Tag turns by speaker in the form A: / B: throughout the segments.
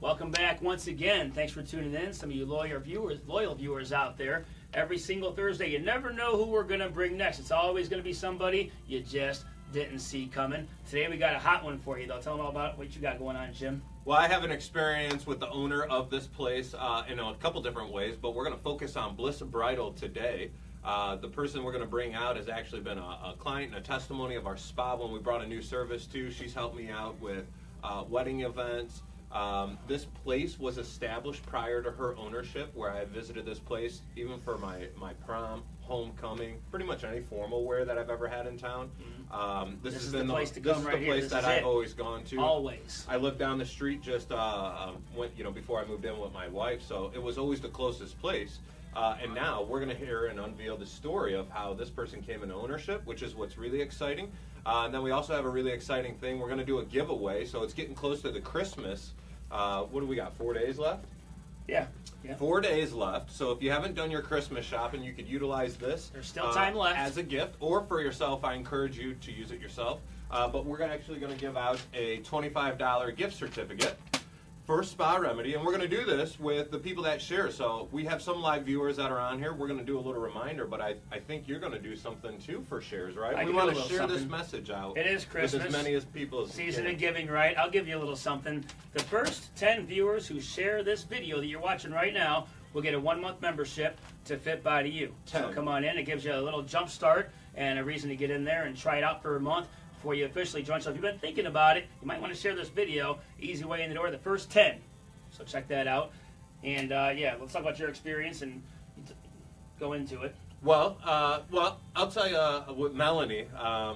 A: Welcome back once again. Thanks for tuning in. Some of you loyal viewers out there. Every single Thursday, you never know who we're going to bring next. It's always going to be somebody you just didn't see coming. Today we got a hot one for you, though. Tell them all about what you got going on, Jim.
B: Well, I have an experience with the owner of this place in a couple different ways, but we're going to focus on Bliss Bridal today. The person we're going to bring out has actually been a client and a testimony of our spa when we brought a new service to. She's helped me out with wedding events. This place was established prior to her ownership, where I visited this place even for my prom, homecoming, pretty much any formal wear that I've ever had in town. This has been the place that I've always gone to.
A: Always.
B: I lived down the street just before I moved in with my wife, so it was always the closest place. And now we're going to hear and unveil the story of how this person came into ownership, which is what's really exciting. And then we also have a really exciting thing. We're going to do a giveaway, so it's getting close to the Christmas. What do we got, 4 days left?
A: Yeah.
B: 4 days left. So if you haven't done your Christmas shopping, you could utilize this.
A: There's still time left.
B: As a gift, or for yourself. I encourage you to use it yourself. But we're actually going to give out a $25 gift certificate for Spa Remedy, and we're going to do this with the people that share. So we have some live viewers that are on here. We're going to do a little reminder, but I think you're going to do something too for shares, right? We want to share this message out.
A: It is Christmas.
B: With as many as people as
A: Season of giving, right? I'll give you a little something. The first 10 viewers who share this video that you're watching right now will get a 1-month membership to Fit Body You.
B: 10.
A: So come on in. It gives you a little jump start and a reason to get in there and try it out for a month before you officially join. So if you've been thinking about it, you might want to share this video. Easy way in the door. The first 10. So check that out. And let's talk about your experience and go into it.
B: Well, I'll tell you with Melanie,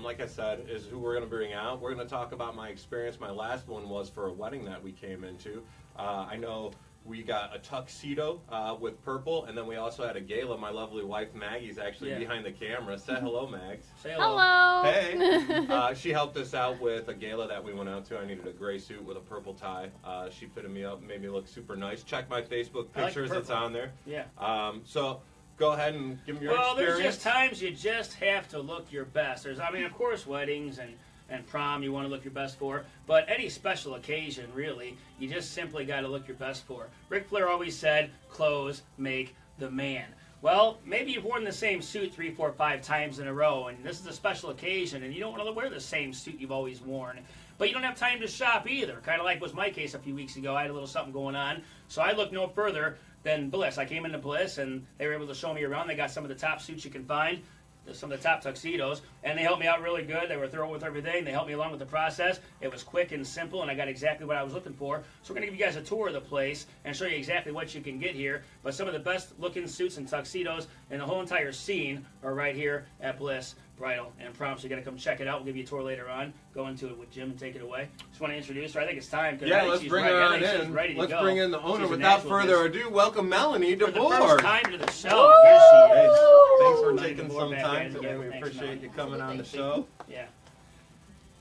B: like I said, is who we're going to bring out. We're going to talk about my experience. My last one was for a wedding that we came into. I know we got a tuxedo with purple, and then we also had a gala. My lovely wife, Maggie's actually behind the camera. Say hello, Mags.
A: Say hello.
C: Hello.
B: Hey. She helped us out with a gala that we went out to. I needed a gray suit with a purple tie. She fitted me up, made me look super nice. Check my Facebook pictures. It's on there.
A: Yeah.
B: So go ahead and give them your experience.
A: Well, there's just times you just have to look your best. Of course, weddings and prom you want to look your best for, but any special occasion, really, you just simply got to look your best for. Ric Flair always said, clothes make the man. Well, maybe you've worn the same suit 3, 4, 5 times in a row, and this is a special occasion, and you don't want to wear the same suit you've always worn. But you don't have time to shop either, kind of like was my case a few weeks ago. I had a little something going on, so I looked no further than Bliss. I came into Bliss, and they were able to show me around. They got some of the top suits you can find, some of the top tuxedos, and they helped me out really good. They were thorough with everything. They helped me along with the process. It was quick and simple, and I got exactly what I was looking for. So we're going to give you guys a tour of the place and show you exactly what you can get here. But some of the best looking suits and tuxedos in the whole entire scene are right here at Bliss Bridal and Prom. So you got to come check it out. We'll give you a tour later on. Go into it with Jim and take it away. Just want to introduce her. I think it's time.
B: Yeah, let's bring her on in. Let's bring in the owner. Without further ado, welcome Melanie Devore.
A: For the first time to the show. Here she is.
B: Thanks for taking some time today. We appreciate you coming on the show.
A: Yeah.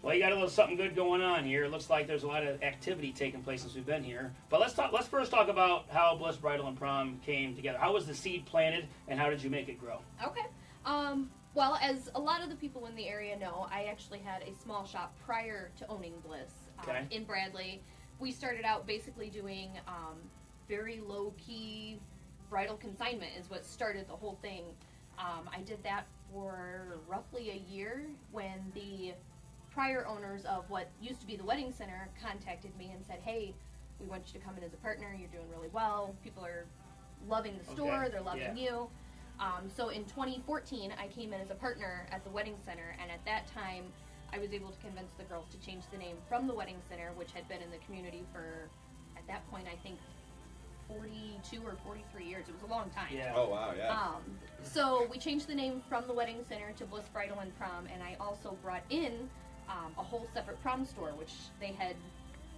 A: Well, you got a little something good going on here. It looks like there's a lot of activity taking place since we've been here. But let's first talk about how Bliss Bridal and Prom came together. How was the seed planted, and how did you make it grow?
C: Okay. Well, as a lot of the people in the area know, I actually had a small shop prior to owning Bliss in Bradley. We started out basically doing very low-key bridal consignment is what started the whole thing. I did that for roughly a year when the prior owners of what used to be the wedding center contacted me and said, hey, we want you to come in as a partner. You're doing really well. People are loving the store. They're loving you. So in 2014, I came in as a partner at the wedding center, and at that time, I was able to convince the girls to change the name from the wedding center, which had been in the community for, at that point, I think 42 or 43 years. It was a long time.
A: Yeah.
B: Oh, wow, yeah.
C: So we changed the name from the wedding center to Bliss Bridal and Prom, and I also brought in a whole separate prom store, which they had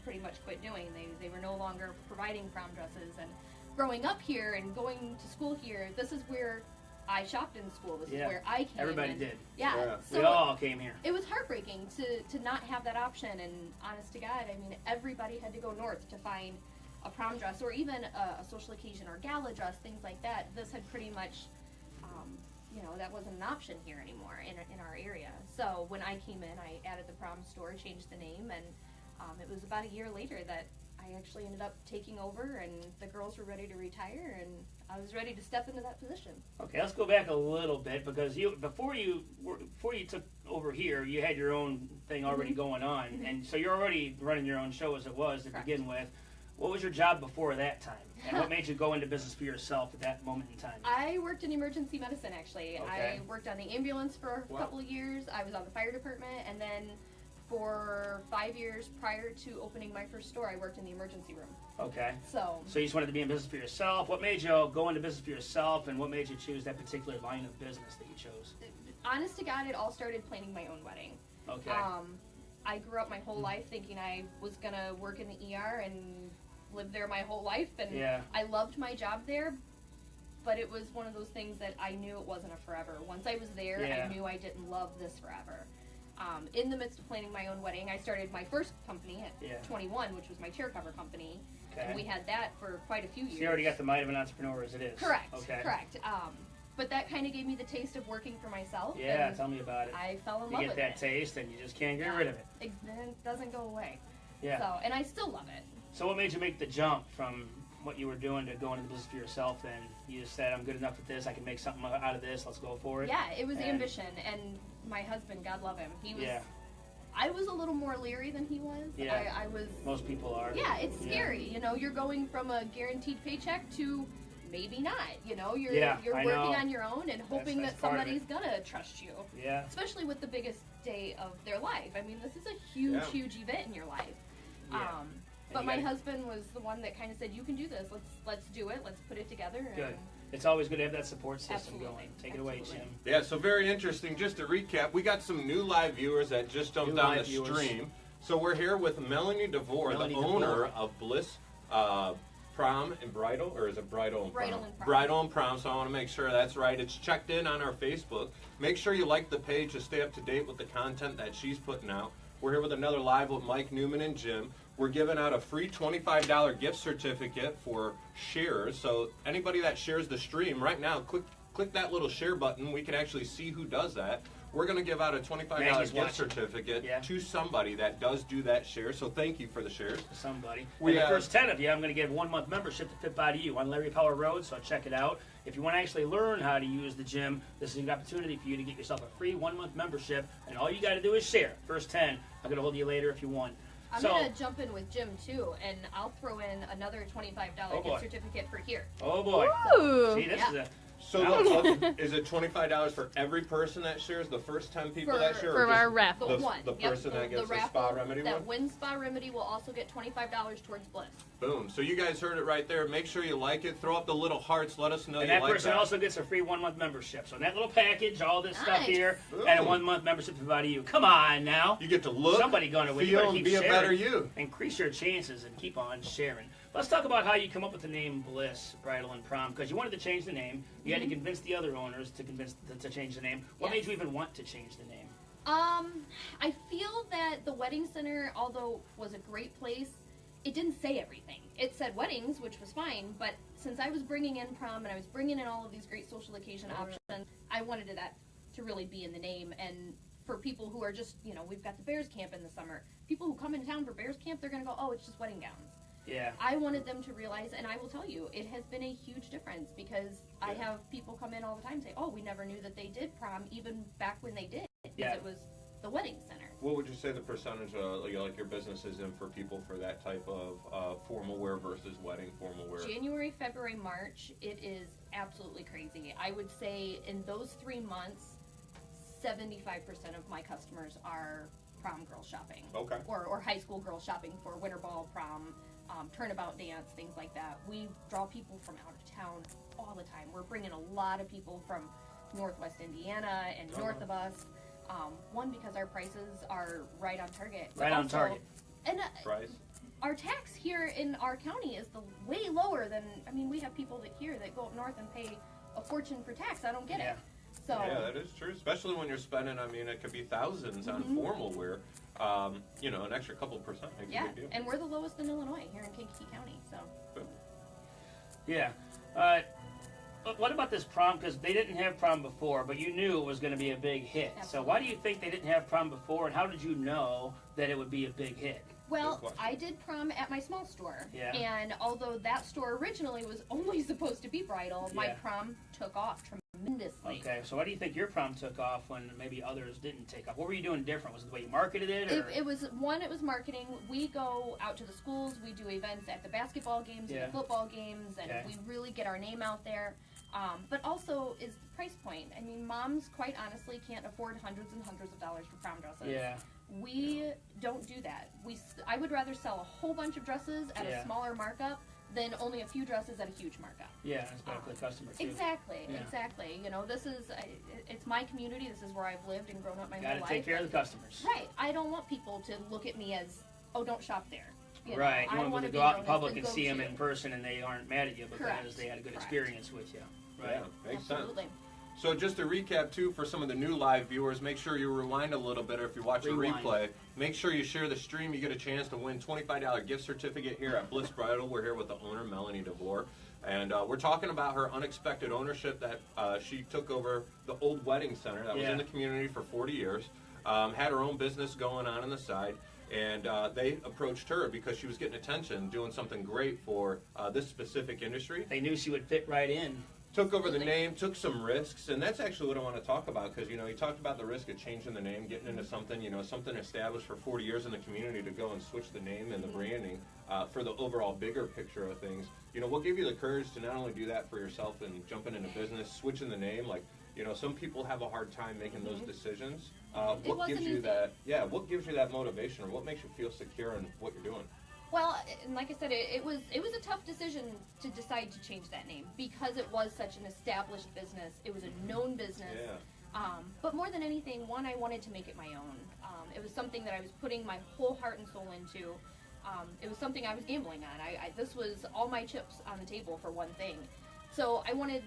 C: pretty much quit doing. They were no longer providing prom dresses. And growing up here and going to school here, this is where I shopped in school. This is where I came.
A: Everybody did.
C: Yeah. So
A: we all came here.
C: It was heartbreaking to not have that option, and honest to God, I mean, everybody had to go north to find a prom dress or even a social occasion or gala dress, things like that. This had pretty much, that wasn't an option here anymore in our area. So when I came in, I added the prom store, changed the name, and it was about a year later that I I actually ended up taking over, and the girls were ready to retire, and I was ready to step into that position.
A: Okay, let's go back a little bit, because before you took over here, you had your own thing already going on, and so you're already running your own show as it was to begin with. What was your job before that time, and what made you go into business for yourself at that moment in time?
C: I worked in emergency medicine, actually.
A: Okay.
C: I worked on the ambulance for a couple of years. I was on the fire department, and then for 5 years prior to opening my first store, I worked in the emergency room.
A: Okay.
C: So
A: you just wanted to be in business for yourself. What made you go into business for yourself, and what made you choose that particular line of business that you chose?
C: Honest to God, it all started planning my own wedding.
A: Okay.
C: I grew up my whole life thinking I was going to work in the ER and live there my whole life, and I loved my job there, but it was one of those things that I knew it wasn't a forever. Once I was there, I knew I didn't love this forever. In the midst of planning my own wedding, I started my first company at 21, which was my chair cover company, and we had that for quite a few years.
A: So you already got the mind of an entrepreneur as it is.
C: Correct.
A: Okay.
C: Correct. But that kind of gave me the taste of working for myself.
A: Yeah, tell me about it.
C: I fell in love with it.
A: You get that taste, and you just can't get rid of it.
C: It doesn't go away.
A: Yeah.
C: So, and I still love it.
A: So what made you make the jump from what you were doing to going into business for yourself? Then you just said, I'm good enough with this, I can make something out of this, let's go for it.
C: Yeah, it was ambition, and my husband, God love him, he was, I was a little more leery than he was.
A: Yeah,
C: I was.
A: Most people are.
C: Yeah, it's scary. You know, you're going from a guaranteed paycheck to maybe not. You know, you're working on your own and hoping that somebody's gonna trust you.
A: Yeah.
C: Especially with the biggest day of their life. I mean, this is a huge, huge event in your life.
A: Yeah.
C: But my husband was the one that kind of said, "You can do this. Let's do it. Let's put it together." And
A: good. It's always good to have that support system going. Take it away, Jim.
B: Yeah, so very interesting. Just to recap, we got some new live viewers that just jumped on the stream. So we're here with Melanie Devore, the owner of Bliss Prom and Bridal, or is it Bridal and Prom? Bridal and Prom, so I want to make sure that's right. It's checked in on our Facebook. Make sure you like the page to stay up to date with the content that she's putting out. We're here with another live with Mike Neumann and Jim. We're giving out a free $25 gift certificate for shares. So anybody that shares the stream right now, click that little share button. We can actually see who does that. We're going to give out a $25 gift certificate to somebody that does do that share. So thank you for the shares.
A: Somebody. And the first 10 of you, I'm going to give 1 month membership to Fit Body U on Larry Power Road. So check it out. If you want to actually learn how to use the gym, this is an opportunity for you to get yourself a free 1 month membership. And all you got to do is share. First 10. I'm going to hold you later if you want.
C: I'm going to jump in with Jim, too, and I'll throw in another $25 gift certificate for here.
A: Oh, boy.
C: Woo!
A: See, this is a...
B: So is it $25 for every person that shares? The first 10 people that share?
D: For our raffle.
B: The person that gets the Spa Remedy one?
C: That wins Spa Remedy will also get $25 towards Bliss.
B: Boom. So you guys heard it right there. Make sure you like it. Throw up the little hearts. Let us know
A: and
B: you like that.
A: And that person also gets a free 1 month membership. So in that little package, all this stuff here, and a 1 month membership to Body U. Come on now.
B: You get to look, feel, and be a better you.
A: Increase your chances and keep on sharing. Let's talk about how you come up with the name Bliss Bridal and Prom, because you wanted to change the name. You had to convince the other owners to change the name. What made you even want to change the name?
C: I feel that the wedding center, although was a great place, it didn't say everything. It said weddings, which was fine, but since I was bringing in prom and I was bringing in all of these great social occasion options, I wanted that to really be in the name. And for people who are just, you know, we've got the Bears Camp in the summer. People who come in town for Bears Camp, they're going to go, oh, it's just wedding gowns.
A: Yeah.
C: I wanted them to realize, and I will tell you, it has been a huge difference because I have people come in all the time and say, oh, we never knew that they did prom, even back when they did, because it was the wedding center.
B: What would you say the percentage of like your business is in for people for that type of formal wear versus wedding formal wear?
C: January, February, March, it is absolutely crazy. I would say in those 3 months, 75% of my customers are prom girl shopping.
B: Okay.
C: Or high school girl shopping for winter ball, prom, turnabout dance, things like that. We draw people from out of town all the time. We're bringing a lot of people from Northwest Indiana and north of us. One, because our prices are right on target.
A: Right on target.
C: And
B: price.
C: Our tax here in our county is way lower than, I mean, we have people that go up north and pay a fortune for tax. I don't get it. So,
B: yeah, that is true, especially when you're spending, I mean, it could be thousands on formal wear. You know, an extra couple percent makes a big deal.
C: And we're the lowest in Illinois, here in Kankakee County, so.
A: Yeah. What about this prom? Because they didn't have prom before, but you knew it was going to be a big hit.
C: Absolutely.
A: So why do you think they didn't have prom before, and how did you know that it would be a big hit?
C: Well, I did prom at my small store.
A: Yeah.
C: And although that store originally was only supposed to be bridal, my prom took off tremendously.
A: Okay, so why do you think your prom took off when maybe others didn't take off? What were you doing different? Was it the way you marketed it? Or?
C: It was marketing. We go out to the schools. We do events at the basketball games and the football games, and we really get our name out there. But also is the price point. I mean, moms, quite honestly, can't afford hundreds and hundreds of dollars for prom dresses.
A: Yeah.
C: We don't do that. I would rather sell a whole bunch of dresses at a smaller markup than only a few dresses at a huge markup.
A: Yeah, it's better for the customer too.
C: Exactly. You know, this is it's my community. This is where I've lived and grown up my whole life.
A: Got to take care of the customers.
C: Right. I don't want people to look at me as, oh, don't shop there.
A: Right. You want to go out in public and see them in person, and they aren't mad at you because they had a good experience with you. Right.
B: Yeah, makes sense.
C: Absolutely.
B: So just to recap, too, for some of the new live viewers, make sure you rewind a little bit, or if you watch a replay, make sure you share the stream. You get a chance to win $25 gift certificate here at Bliss Bridal. We're here with the owner, Melanie Devore, and we're talking about her unexpected ownership that she took over the old wedding center that was in the community for 40 years, had her own business going on the side, and they approached her because she was getting attention, doing something great for this specific industry.
A: They knew she would fit right in.
B: Took over the name, took some risks, and that's actually what I want to talk about because, you know, you talked about the risk of changing the name, getting into something, you know, something established for 40 years in the community to go and switch the name and the branding for the overall bigger picture of things. You know, what gave you the courage to not only do that for yourself and jumping into business, switching the name? Like, you know, some people have a hard time making those decisions. What gives you that? Yeah, what gives you that motivation, or what makes you feel secure in what you're doing?
C: Well, and like I said, it was a tough decision to decide to change that name because it was such an established business. It was a known business.
B: Yeah.
C: But more than anything, one, I wanted to make it my own. It was something that I was putting my whole heart and soul into. It was something I was gambling on. This was all my chips on the table for one thing. So I wanted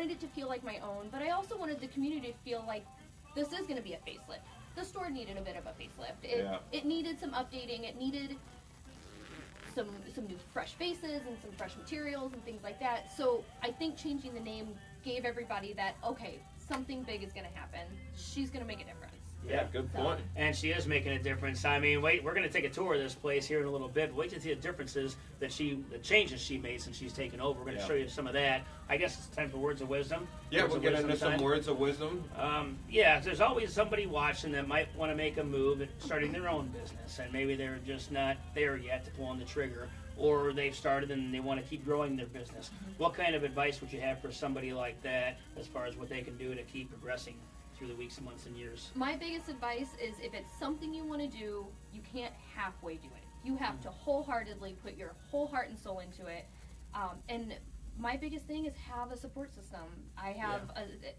C: it to feel like my own, but I also wanted the community to feel like this is going to be a facelift. The store needed a bit of a facelift. It needed some updating. It needed some new fresh faces and some fresh materials and things like that. So I think changing the name gave everybody that, okay, something big is going to happen. She's going to make a difference.
B: Yeah, good point.
A: And she is making a difference. I mean, we're going to take a tour of this place here in a little bit. Wait to see the differences the changes she made since she's taken over. We're going to show you some of that. I guess it's time for words of wisdom.
B: Yeah, we'll get into some words of wisdom.
A: There's always somebody watching that might want to make a move at starting their own business, and maybe they're just not there yet to pull on the trigger, or they've started and they want to keep growing their business. What kind of advice would you have for somebody like that as far as what they can do to keep progressing through the weeks, months, and years?
C: My biggest advice is if it's something you want to do, you can't halfway do it. You have to wholeheartedly put your whole heart and soul into it. And my biggest thing is have a support system. I have,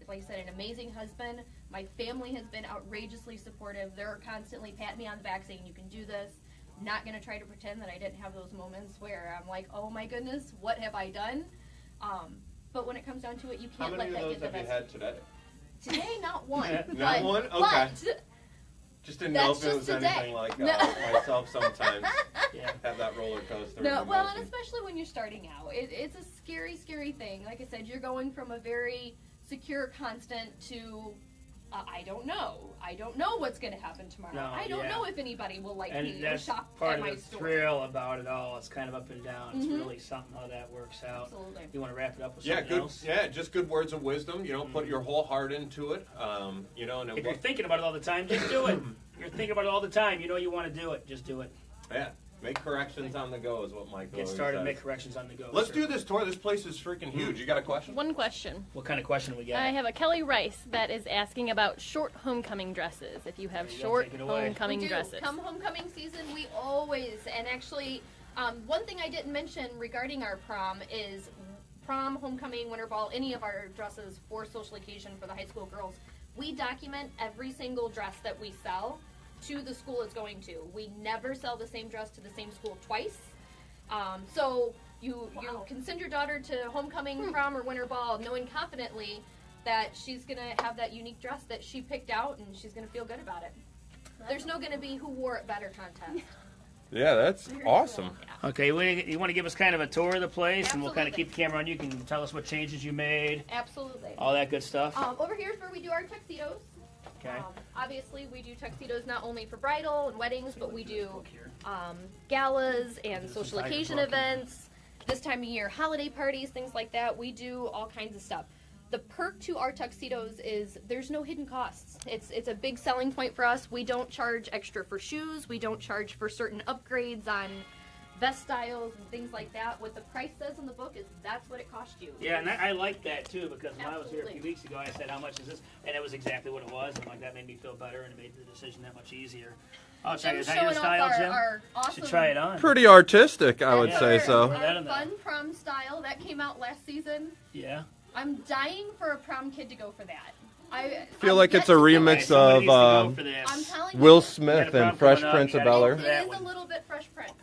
C: like I said, an amazing husband. My family has been outrageously supportive. They're constantly patting me on the back saying, you can do this. Not going to try to pretend that I didn't have those moments where I'm like, oh my goodness, what have I done? But when it comes down to it, you can't let that get the best.
B: How many of those have you had today?
C: Today, not one.
B: Not one? Okay. Just didn't know if it was anything like myself sometimes. Have that roller coaster.
C: No, well, and especially when you're starting out. It's a scary, scary thing. Like I said, you're going from a very secure constant to I don't know. I don't know what's going to happen tomorrow.
A: No,
C: I don't know if anybody will like me or shop
A: part
C: at
A: of
C: my
A: the
C: store.
A: thrill about it all. It's kind of up and down. It's really something how that works out.
C: Absolutely.
A: You want to wrap it up with something else?
B: Yeah, just good words of wisdom. You know, put your whole heart into it. You know, and
A: if you're thinking about it all the time, just do it. If you're thinking about it all the time, you know you want to do it. Just do it.
B: Yeah. Make corrections on the go is what Mike
A: Get started, make corrections on the go.
B: Let's do this tour. This place is freaking huge. You got a question?
D: One question.
A: What kind of question we got?
D: I have a Kelly Rice that is asking about short homecoming dresses. If you have short homecoming dresses.
C: Come homecoming season, we always, and actually, one thing I didn't mention regarding our prom is prom, homecoming, winter ball, any of our dresses for social occasion for the high school girls. We document every single dress that we sell to the school it's going to. We never sell the same dress to the same school twice. So you can send your daughter to homecoming, prom, or winter ball knowing confidently that she's going to have that unique dress that she picked out and she's going to feel good about it. There's no going to be who wore it better contest.
B: Yeah, that's awesome.
A: Okay, you want to give us kind of a tour of the place,
C: Absolutely.
A: and we'll kind of keep the camera on you. You can tell us what changes you made.
C: Absolutely.
A: All that good stuff.
C: Over here is where we do our tuxedos.
A: Okay.
C: Obviously, we do tuxedos not only for bridal and weddings, but we do galas and social occasion events. This time of year, holiday parties, things like that. We do all kinds of stuff. The perk to our tuxedos is there's no hidden costs. It's a big selling point for us. We don't charge extra for shoes. We don't charge for certain upgrades on vest styles and things like that. What the price says in the book is that's what it cost you.
A: Yeah, and I like that too, because when I was here a few weeks ago, I said, how much is this? And it was exactly what it was, and like that made me feel better, and it made the decision that much easier. Oh, check, is that your style, Jim?
C: Our awesome,
A: should try it on.
E: Pretty artistic, I would say so.
C: Our fun prom style, that came out last season.
A: Yeah.
C: I'm dying for a prom kid to go for that. I
E: feel like it's a remix of Will Smith and Fresh Prince of Bel-Air.
C: It is a little bit Fresh Prince.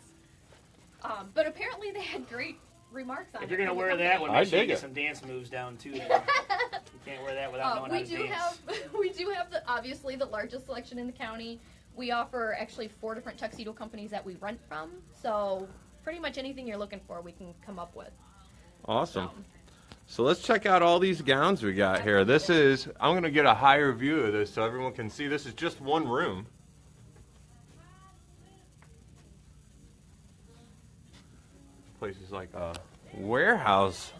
C: But apparently they had great remarks on it.
A: If you're going to wear that one, make sure you get some dance moves down too. You can't wear that without knowing how to dance.
C: We do have obviously the largest selection in the county. We offer actually 4 different tuxedo companies that we rent from. So pretty much anything you're looking for, we can come up with.
E: Awesome. So let's check out all these gowns we got here. This is, I'm going to get a higher view of this so everyone can see. This is just one room. Place is like a warehouse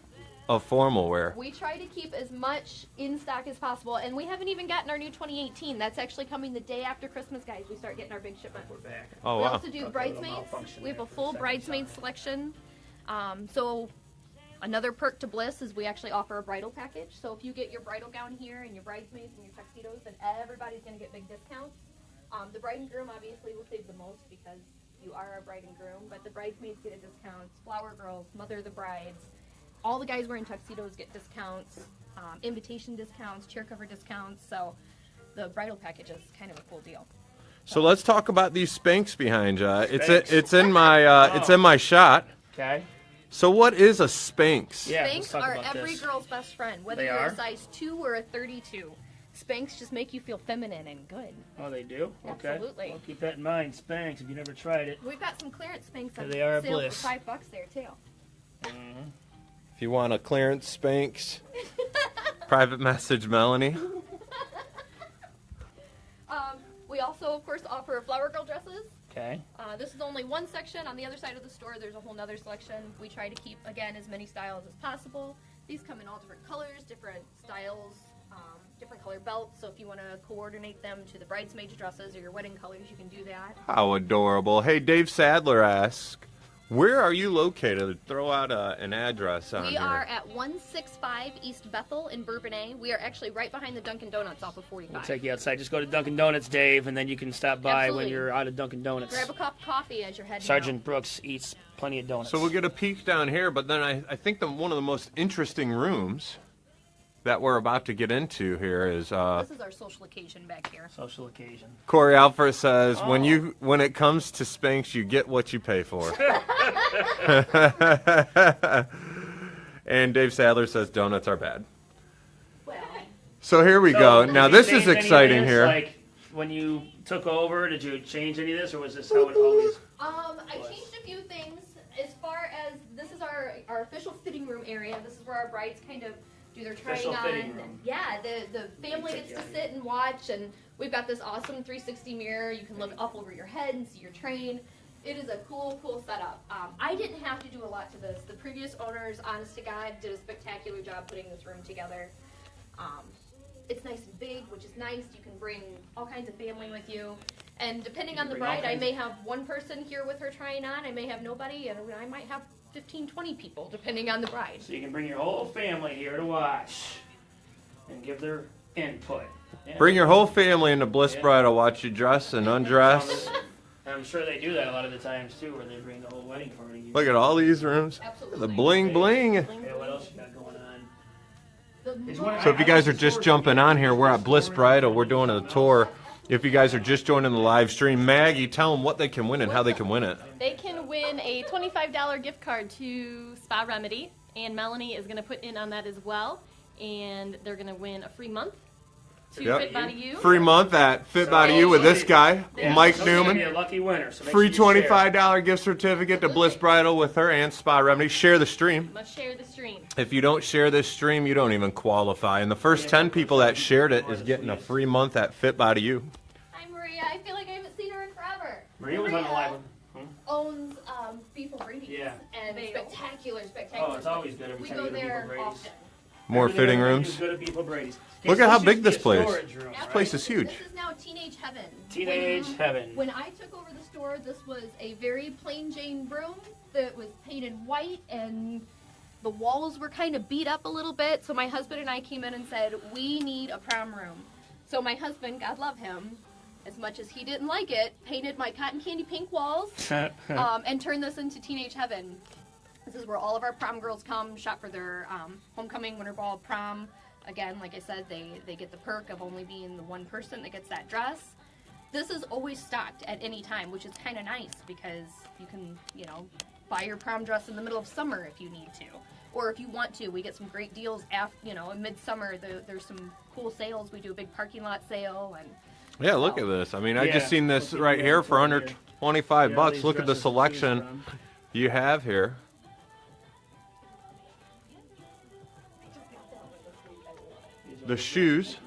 E: of formal wear.
C: We try to keep as much in stock as possible, and we haven't even gotten our new 2018. That's actually coming the day after Christmas, guys. We start getting our big shipment.
A: We're back.
E: Oh,
C: we
E: wow.
C: also do bridesmaids. We have a full bridesmaid selection. So another perk to Bliss is we actually offer a bridal package. So if you get your bridal gown here and your bridesmaids and your tuxedos, then everybody's going to get big discounts. The bride and groom obviously will save the most because you are our bride and groom, but the bridesmaids get a discount. Flower girls, mother of the brides, all the guys wearing tuxedos get discounts, invitation discounts, chair cover discounts. So the bridal package is kind of a cool deal.
E: So let's talk about these Spanx behind you. It's in my shot.
A: Okay.
E: So what is a Spanx?
A: Yeah,
C: Spanx are every girl's best friend, whether you're a size 2 or a 32. Spanx just make you feel feminine and good.
A: Oh, they do? Okay.
C: Absolutely.
A: Well, keep that in mind, Spanx, if you never tried it.
C: We've got some clearance Spanx on
A: They are
C: sale
A: Bliss.
C: for $5 there too.
A: Mm-hmm.
E: If you want a clearance Spanx, private message Melanie.
C: We also, of course, offer flower girl dresses.
A: Okay.
C: This is only one section. On the other side of the store, there's a whole nother selection. We try to keep, again, as many styles as possible. These come in all different colors, different styles, different color belts. So if you want to coordinate them to the bridesmaids' dresses or your wedding colors, you can do that.
E: How adorable. Hey, Dave Sadler asks, where are you located? Throw out an address on here.
C: We are at 165 East Bethel in Bourbonnais. We are actually right behind the Dunkin' Donuts off of 45.
A: We'll take you outside. Just go to Dunkin' Donuts, Dave, and then you can stop by when you're out of Dunkin' Donuts.
C: Grab a cup of coffee as you're heading
A: Sergeant
C: out.
A: Brooks eats plenty of donuts.
E: So we'll get a peek down here, but then I think one of the most interesting rooms that we're about to get into here is
C: This is our social occasion back here.
A: Social occasion.
E: Corey Alford says, when it comes to Spanx, you get what you pay for. And Dave Sadler says donuts are bad.
C: Well,
E: So here we go. Now this is exciting here.
A: Like when you took over, did you change any of this, or was this how it always?
C: I changed a few things. As far as this is our official fitting room area. This is where our brides kind of do their trying on. Yeah, the family gets to sit and watch, and we've got this awesome 360 mirror. You can look up over your head and see your train. It is a cool setup. I didn't have to do a lot to this. The previous owners, honest to God, did a spectacular job putting this room together. It's nice and big, which is nice. You can bring all kinds of family with you. And depending on the bride, I may have one person here with her trying on. I may have nobody, and I might have 15, 20 people, depending on the bride.
A: So you can bring your whole family here to watch and give their input. Yeah.
E: Bring your whole family into Bliss Bridal, watch you dress and undress.
A: I'm sure they do that a lot of the times too, where they bring the whole wedding party.
E: Look at all these rooms.
C: Absolutely.
E: The bling bling.
A: Yeah, what else you got going on?
E: So if you guys are just jumping on here, we're at Bliss Bridal. We're doing a tour. If you guys are just joining the live stream, Maggie, tell them what they can win and how they can win it.
D: They can win a $25 gift card to Spa Remedy, and Melanie is going to put in on that as well. And they're going to win a free month Fit Body U.
E: Free month at Fit Body U with this guy, Mike Neumann.
A: Be a lucky winner. So
E: Free $25 gift certificate to Bliss Bridal with her and Spa Remedy. Share the stream.
D: Must share the stream.
E: If you don't share this stream, you don't even qualify. And the first 10 people that shared it is getting a free month at Fit Body U.
C: Hi, Maria. I feel like I haven't seen her in forever.
A: Maria was on the live one.
C: Owns Beef O'Brady's.
A: Yeah.
C: And spectacular.
A: Oh, it's always good every
C: We
A: time
C: go
A: you go to Beef
C: there
A: O'Brady's.
C: often.
E: More fitting rooms.
A: Good at Beef O'Brady's.
E: Look at how big this place is.
A: Room,
E: This place is huge.
C: This is now teenage heaven.
A: Teenage heaven.
C: When I took over the store, this was a very plain Jane room that was painted white, and the walls were kind of beat up a little bit. So my husband and I came in and said, we need a prom room. So my husband, God love him, as much as he didn't like it, painted my cotton candy pink walls and turned this into teenage heaven. This is where all of our prom girls come, shop for their homecoming, winter ball, prom. Again, like I said, they get the perk of only being the one person that gets that dress. This is always stocked at any time, which is kind of nice because you can, buy your prom dress in the middle of summer if you need to. Or if you want to, we get some great deals in midsummer. There's some cool sales. We do a big parking lot sale. And
E: Yeah, look at this. I mean, I just seen this right here for under 25 bucks. Look at the selection you have here. The shoes.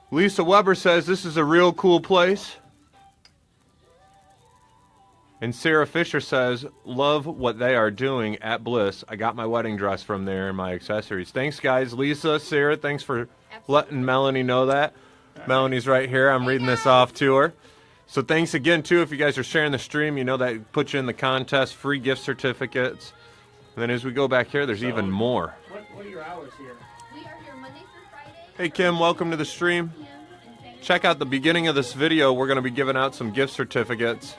E: Lisa Weber says this is a real cool place. And Sarah Fisher says, love what they are doing at Bliss. I got my wedding dress from there and my accessories. Thanks, guys. Lisa, Sarah, thanks for letting Melanie know that. Melanie's right here. I'm reading this off to her. So thanks again, too. If you guys are sharing the stream, you know that puts you in the contest, free gift certificates. And then as we go back here, there's even more.
A: What are your hours here?
C: we are here Monday through Friday.
E: Hey, Kim, welcome to the stream. Check out the beginning of this video. We're going to be giving out some gift certificates.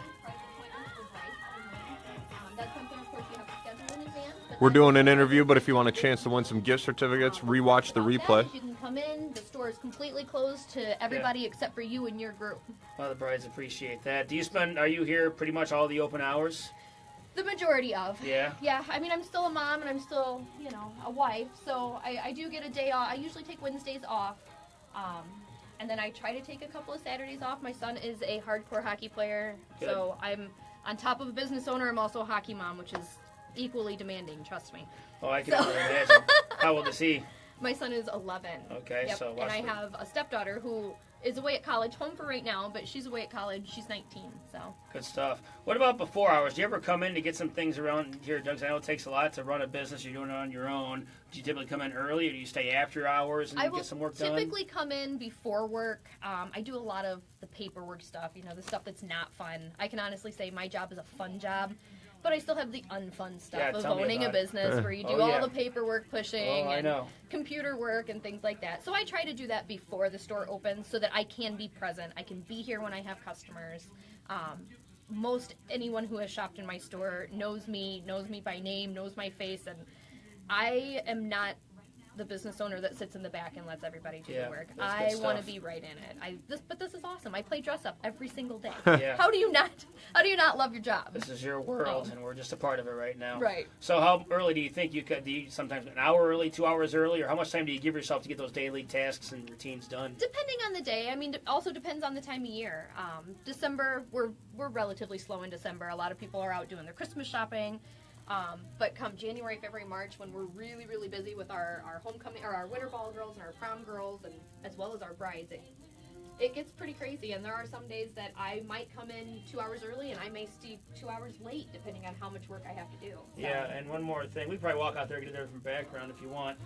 E: We're doing an interview, but if you want a chance to win some gift certificates, rewatch the replay.
C: You can come in. The store is completely closed to everybody except for you and your group.
A: Well, the brides appreciate that. Are you here pretty much all the open hours?
C: The majority of.
A: Yeah?
C: Yeah, I mean, I'm still a mom and I'm still, a wife, so I do get a day off. I usually take Wednesdays off, and then I try to take a couple of Saturdays off. My son is a hardcore hockey player, so I'm on top of a business owner. I'm also a hockey mom, which is equally demanding, trust me.
A: Oh, I can only imagine. How old is he?
C: My son is 11.
A: Okay,
C: yep.
A: so
C: and I have a stepdaughter who is away at college, home for right now, but she's away at college. She's 19, so.
A: Good stuff. What about before hours? Do you ever come in to get some things around here, Doug? I know it takes a lot to run a business. You're doing it on your own. Do you typically come in early, or do you stay after hours and get some work done?
C: I will typically come in before work. I do a lot of the paperwork stuff, the stuff that's not fun. I can honestly say my job is a fun job. But I still have the unfun stuff of owning a business where you do all the paperwork pushing and computer work and things like that. So I try to do that before the store opens so that I can be present. I can be here when I have customers. Most anyone who has shopped in my store knows me by name, knows my face, and I am not the business owner that sits in the back and lets everybody do the work. I want to be right in it. But this is awesome. I play dress up every single day. How do you not love your job?
A: This is your world, and we're just a part of it right now.
C: Right.
A: So how early do you think you could? Do you sometimes an hour early, 2 hours early, or how much time do you give yourself to get those daily tasks and routines done?
C: Depending on the day. I mean, it also depends on the time of year. December, we're relatively slow in December. A lot of people are out doing their Christmas shopping. But come January, February, March, when we're really, really busy with our homecoming, or our winter ball girls and our prom girls, and as well as our brides, it gets pretty crazy. And there are some days that I might come in 2 hours early, and I may stay 2 hours late, depending on how much work I have to do. So.
A: Yeah, and one more thing. We can probably walk out there and get a different background if you want.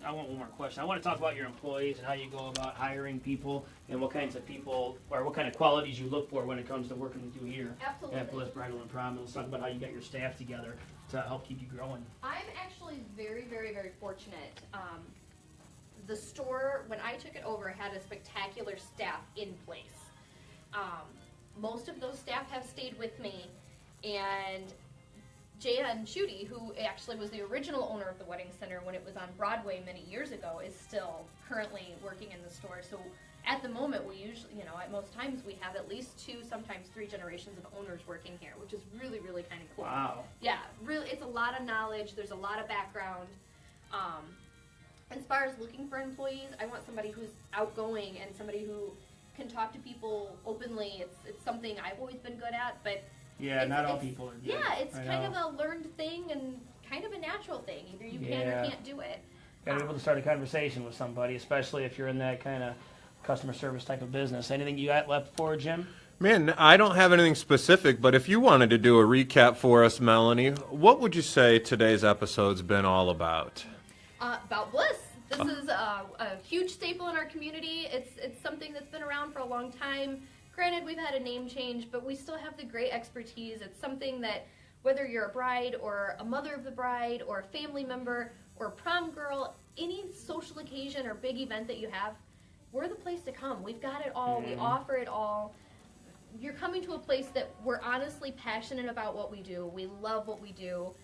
A: I want one more question. I want to talk about your employees and how you go about hiring people and what kinds of people or what kind of qualities you look for when it comes to working with you here at Bliss Bridal and Prom. And let's talk about how you got your staff together to help keep you growing.
C: I'm actually very, very, very fortunate. The store, when I took it over, had a spectacular staff in place. Most of those staff have stayed with me, and Jan Schutte, who actually was the original owner of the Wedding Center when it was on Broadway many years ago, is still currently working in the store. So at the moment, we usually, at most times we have at least 2, sometimes 3 generations of owners working here, which is really, really kind of cool.
A: Wow.
C: Yeah, really, it's a lot of knowledge. There's a lot of background. As far as looking for employees, I want somebody who's outgoing and somebody who can talk to people openly. It's something I've always been good at, but
A: yeah, not all people are good.
C: Yeah, it's kind of a learned thing and kind of a natural thing. Either you can or can't do it.
A: Got to be able to start a conversation with somebody, especially if you're in that kind of customer service type of business. Anything you got left for, Jim?
E: Man, I don't have anything specific, but if you wanted to do a recap for us, Melanie, what would you say today's episode's been all about?
C: About Bliss. This is a huge staple in our community. It's something that's been around for a long time. Granted, we've had a name change, but we still have the great expertise. It's something that whether you're a bride or a mother of the bride or a family member or a prom girl, any social occasion or big event that you have, we're the place to come. We've got it all. We offer it all. You're coming to a place that we're honestly passionate about what we do. We love what we do.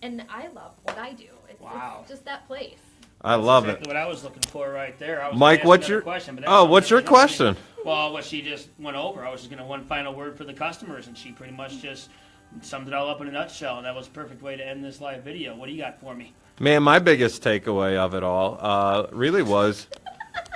C: And I love what I do. It's just that place.
E: I love
A: it. What I was looking for right there. I was
E: Mike, what's your
A: question?
E: What's your question?
A: Well, what she just went over. I was just going to one final word for the customers, and she pretty much just summed it all up in a nutshell. And that was a perfect way to end this live video. What do you got for me?
E: Man, my biggest takeaway of it all really was,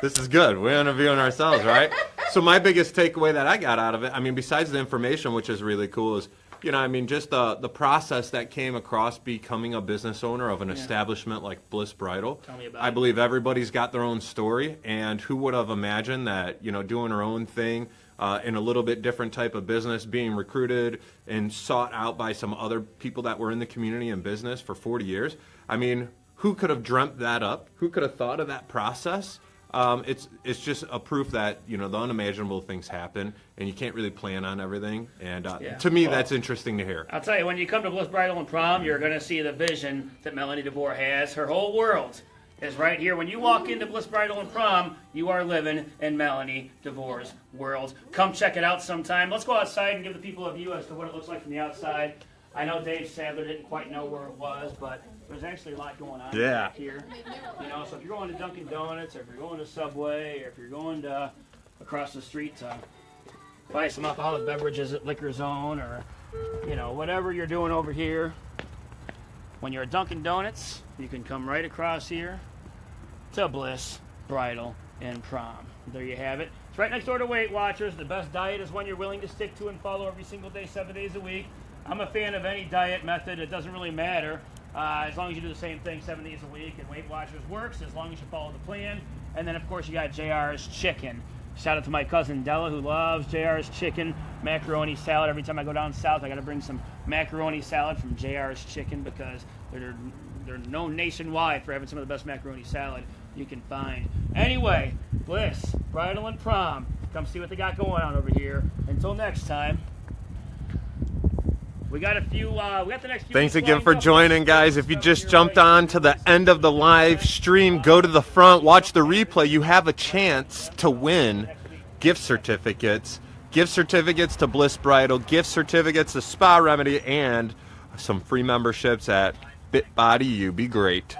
E: this is good. We're interviewing ourselves, right? So my biggest takeaway that I got out of it, I mean, besides the information, which is really cool, is, you know, I mean, just the process that came across becoming a business owner of an establishment like Bliss Bridal.
A: Tell me about
E: I
A: it.
E: believe everybody's got their own story, and who would have imagined that, you know, doing her own thing in a little bit different type of business, being recruited and sought out by some other people that were in the community and business for 40 years. I mean, who could have dreamt that up? Who could have thought of that process? It's just a proof that, you know, the unimaginable things happen, and you can't really plan on everything. And to me, that's interesting to hear.
A: I'll tell you, when you come to Bliss Bridal and Prom, you're going to see the vision that Melanie Devore has. Her whole world is right here. When you walk into Bliss Bridal and Prom, you are living in Melanie Devore's world. Come check it out sometime. Let's go outside and give the people a view as to what it looks like from the outside. I know Dave Sadler didn't quite know where it was, but there's actually a lot going on here. You know, so if you're going to Dunkin' Donuts, or if you're going to Subway, or if you're going to across the street to buy some alcoholic beverages at Liquor Zone, or, you know, whatever you're doing over here, when you're at Dunkin' Donuts, you can come right across here to Bliss Bridal and Prom. There you have it. It's right next door to Weight Watchers. The best diet is one you're willing to stick to and follow every single day, 7 days a week. I'm a fan of any diet method. It doesn't really matter as long as you do the same thing 7 days a week. And Weight Watchers works as long as you follow the plan. And then, of course, you got JR's Chicken. Shout out to my cousin Della, who loves JR's Chicken, macaroni salad. Every time I go down south, I got to bring some macaroni salad from JR's Chicken because they're known nationwide for having some of the best macaroni salad you can find. Anyway, Bliss Bridal and Prom. Come see what they got going on over here. Until next time. We got the next few.
E: Thanks again for joining, guys. If you just jumped on to the end of the live stream, go to the front, watch the replay. You have a chance to win gift certificates to Bliss Bridal, gift certificates to Spa Remedy, and some free memberships at Fit Body You. Be great.